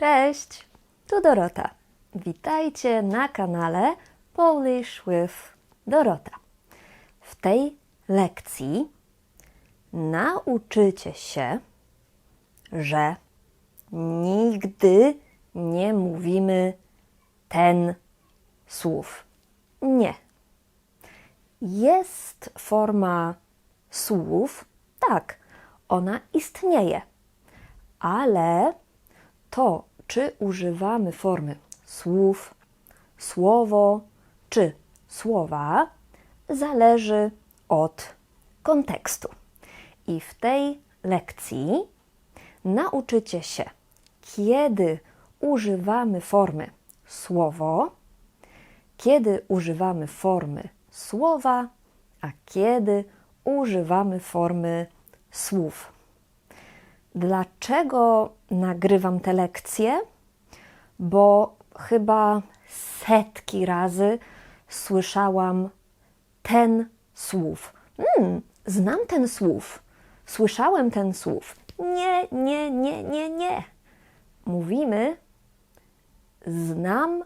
Cześć, tu Dorota. Witajcie na kanale Polish with Dorota. W tej lekcji nauczycie się, że nigdy nie mówimy ten słów. Nie. Jest forma słów, tak, ona istnieje, ale to, czy używamy formy słów, słowo czy słowa, zależy od kontekstu. I w tej lekcji nauczycie się, kiedy używamy formy słowo, kiedy używamy formy słowa, a kiedy używamy formy słów. Dlaczego nagrywam te lekcje? Bo chyba setki razy słyszałam ten słów. Znam ten słów. Słyszałem ten słów. Nie, nie, nie, nie, nie. Mówimy, znam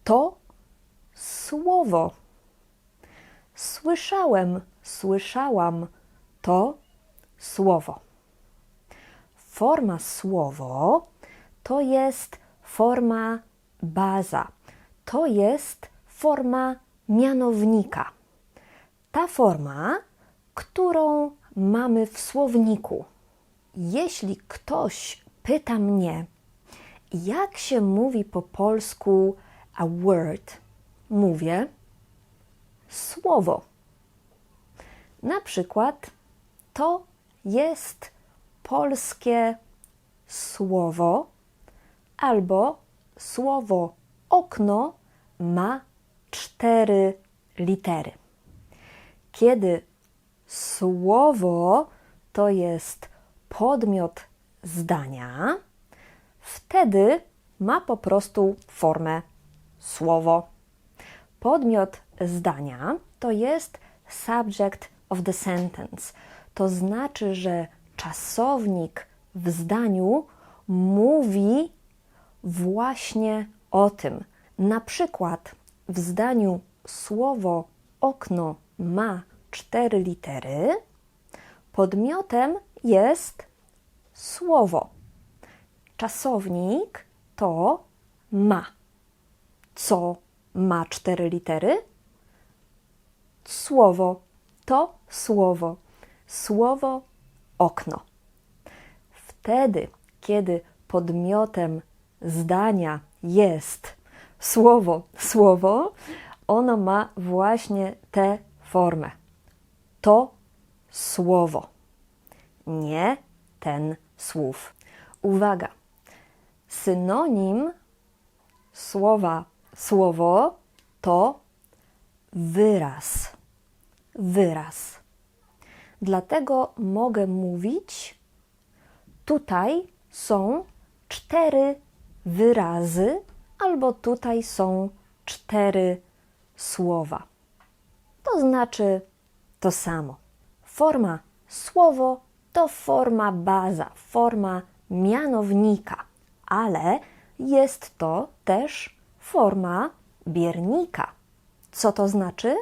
to słowo. Słyszałam to słowo. Forma słowo to jest forma baza. To jest forma mianownika. Ta forma, którą mamy w słowniku. Jeśli ktoś pyta mnie, jak się mówi po polsku a word, mówię słowo. Na przykład to jest polskie słowo albo słowo okno ma 4 litery. Kiedy słowo to jest podmiot zdania, wtedy ma po prostu formę słowo. Podmiot zdania to jest subject of the sentence. To znaczy, że czasownik w zdaniu mówi właśnie o tym. Na przykład w zdaniu słowo okno ma 4 litery, podmiotem jest słowo. Czasownik to ma. Co ma 4 litery? Słowo to słowo. Słowo okno. Wtedy, kiedy podmiotem zdania jest słowo, ono ma właśnie tę formę. To słowo, nie ten słów. Uwaga! Synonim słowa słowo to wyraz. Wyraz. Dlatego mogę mówić, tutaj są 4 wyrazy, albo tutaj są 4 słowa. To znaczy to samo. Forma słowo to forma baza, forma mianownika, ale jest to też forma biernika. Co to znaczy?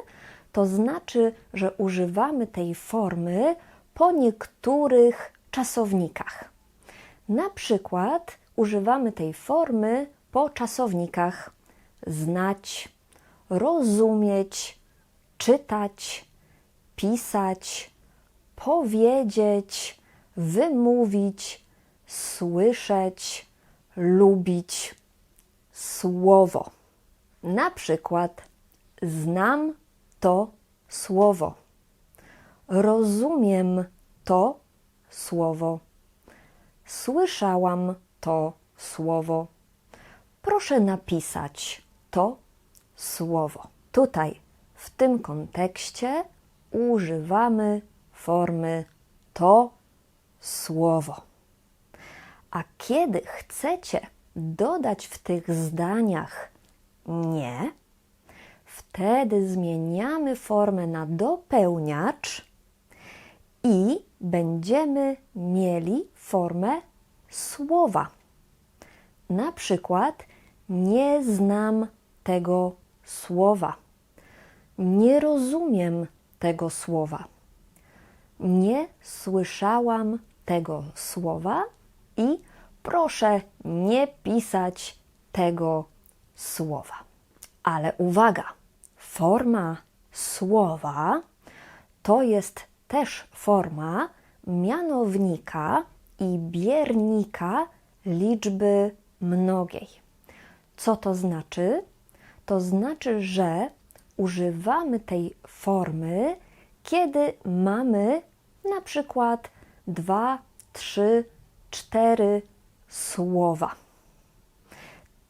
To znaczy, że używamy tej formy po niektórych czasownikach. Na przykład używamy tej formy po czasownikach znać, rozumieć, czytać, pisać, powiedzieć, wymówić, słyszeć, lubić, słowo. Na przykład znam to słowo. Rozumiem to słowo. Słyszałam to słowo. Proszę napisać to słowo. Tutaj, w tym kontekście, używamy formy to słowo. A kiedy chcecie dodać w tych zdaniach nie, wtedy zmieniamy formę na dopełniacz i będziemy mieli formę słowa. Na przykład nie znam tego słowa. Nie rozumiem tego słowa. Nie słyszałam tego słowa i proszę nie pisać tego słowa. Ale uwaga, forma słowa to jest też forma mianownika i biernika liczby mnogiej. Co to znaczy? To znaczy, że używamy tej formy, kiedy mamy na przykład 2, 3, 4 słowa.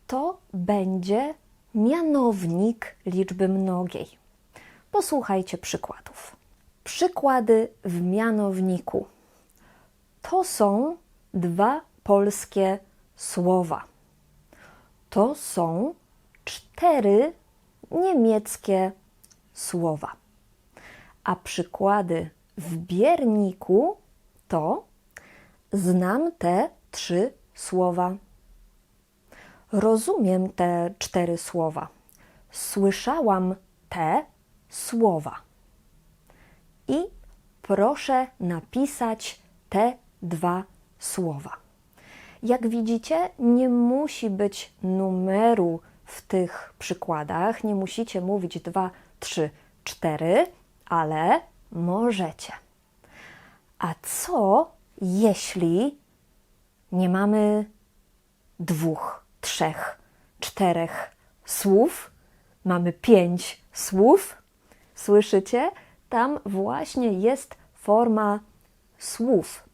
To będzie mianownik liczby mnogiej. Posłuchajcie przykładów. Przykłady w mianowniku. To są 2 polskie słowa. To są 4 niemieckie słowa. A przykłady w bierniku to znam te 3 słowa. Rozumiem te 4 słowa. Słyszałam te słowa. I proszę napisać te 2 słowa. Jak widzicie, nie musi być numeru w tych przykładach. Nie musicie mówić 2, 3, 4, ale możecie. A co jeśli nie mamy 2, 3, 4 słów? Mamy 5 słów. Słyszycie? Tam właśnie jest forma słów.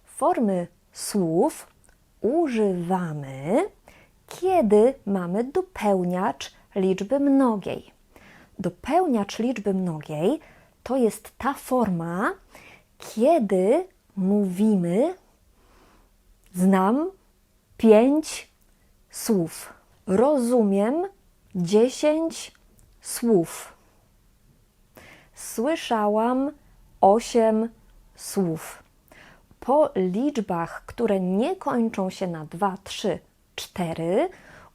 Formy słów używamy, kiedy mamy dopełniacz liczby mnogiej. Dopełniacz liczby mnogiej to jest ta forma, kiedy mówimy znam 5 słów. Rozumiem 10 słów. Słyszałam 8 słów. Po liczbach, które nie kończą się na 2, 3, 4,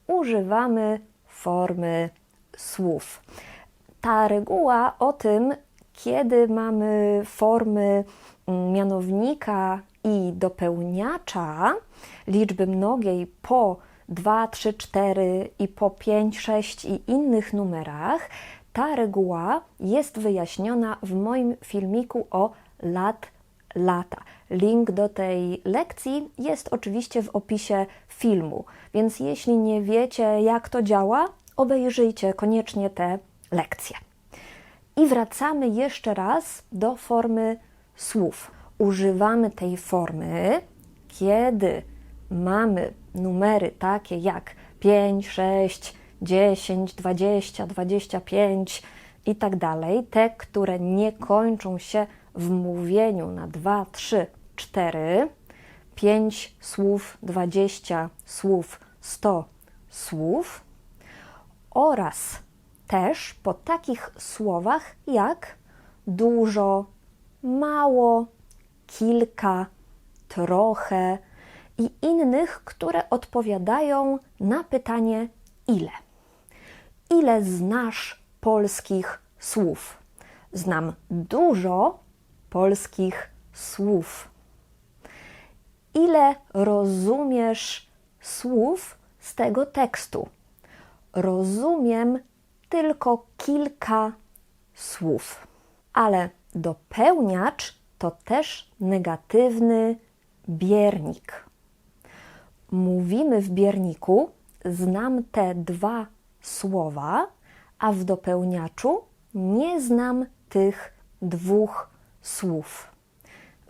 używamy formy słów. Ta reguła o tym, kiedy mamy formy mianownika i dopełniacza liczby mnogiej po 2, 3, 4 i po 5, 6 i innych numerach, ta reguła jest wyjaśniona w moim filmiku o lata. Link do tej lekcji jest oczywiście w opisie filmu, więc jeśli nie wiecie, jak to działa, obejrzyjcie koniecznie te lekcje. I wracamy jeszcze raz do formy słów. Używamy tej formy, kiedy mamy numery takie jak 5, 6, 10, 20, 25 i tak dalej, te, które nie kończą się w mówieniu na 2, 3, 4, 5 słów, 20 słów, 100 słów oraz też po takich słowach jak dużo, mało, kilka, trochę i innych, które odpowiadają na pytanie ile. Ile znasz polskich słów? Znam dużo polskich słów. Ile rozumiesz słów z tego tekstu? Rozumiem tylko kilka słów. Ale dopełniacz to też negatywny biernik. Mówimy w bierniku znam te 2 słowa, a w dopełniaczu nie znam tych 2 słów.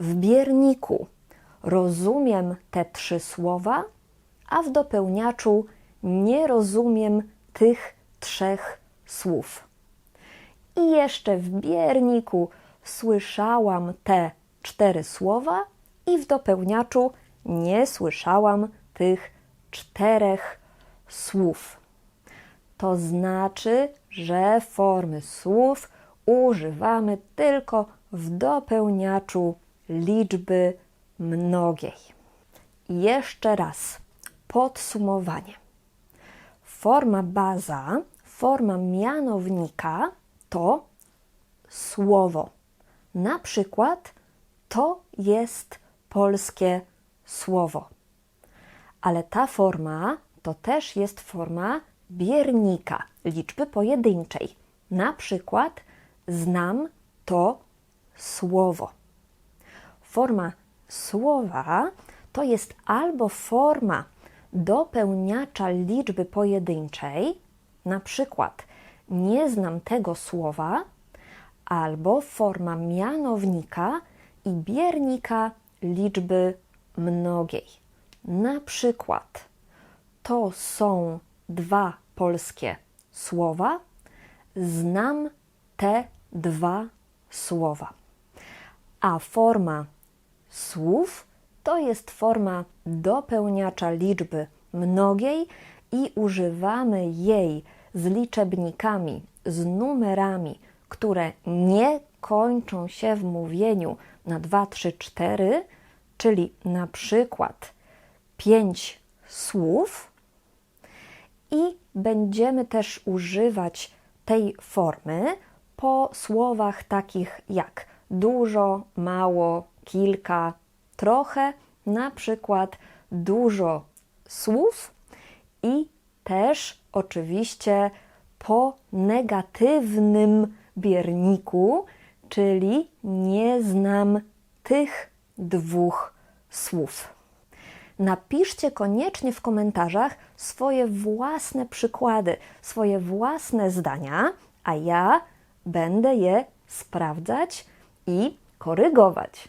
W bierniku rozumiem te 3 słowa, a w dopełniaczu nie rozumiem tych 3 słów. I jeszcze w bierniku słyszałam te 4 słowa i w dopełniaczu nie słyszałam tych 4 słów. To znaczy, że formy słów używamy tylko w dopełniaczu liczby mnogiej. Jeszcze raz. podsumowanie. Forma baza, forma mianownika to słowo. Na przykład to jest polskie słowo. Ale ta forma to też jest forma biernika, liczby pojedynczej. Na przykład znam to słowo. Forma słowa to jest albo forma dopełniacza liczby pojedynczej, na przykład nie znam tego słowa, albo forma mianownika i biernika liczby mnogiej. Na przykład to są 2 polskie słowa, znam te 2 słowa. A forma słów to jest forma dopełniacza liczby mnogiej i używamy jej z liczebnikami, z numerami, które nie kończą się w mówieniu na 2, 3, 4, czyli na przykład 5 słów, i będziemy też używać tej formy po słowach takich jak dużo, mało, kilka, trochę, na przykład dużo słów, i też oczywiście po negatywnym bierniku, czyli nie znam tych 2 słów. Napiszcie koniecznie w komentarzach swoje własne przykłady, swoje własne zdania, a ja będę je sprawdzać i korygować.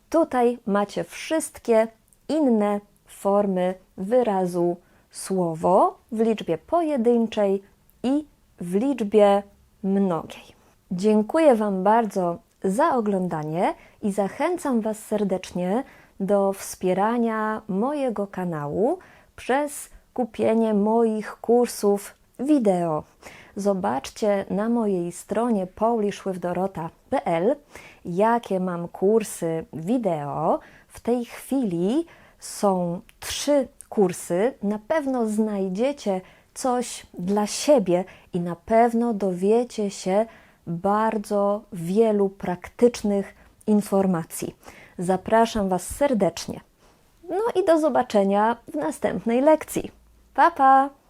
Tutaj macie wszystkie inne formy wyrazu słowo w liczbie pojedynczej i w liczbie mnogiej. Dziękuję Wam bardzo za oglądanie i zachęcam Was serdecznie do wspierania mojego kanału przez kupienie moich kursów wideo. Zobaczcie na mojej stronie polishwithdorota.pl, jakie mam kursy wideo. W tej chwili są 3 kursy. Na pewno znajdziecie coś dla siebie i na pewno dowiecie się bardzo wielu praktycznych informacji. Zapraszam Was serdecznie. No i do zobaczenia w następnej lekcji. Pa, pa!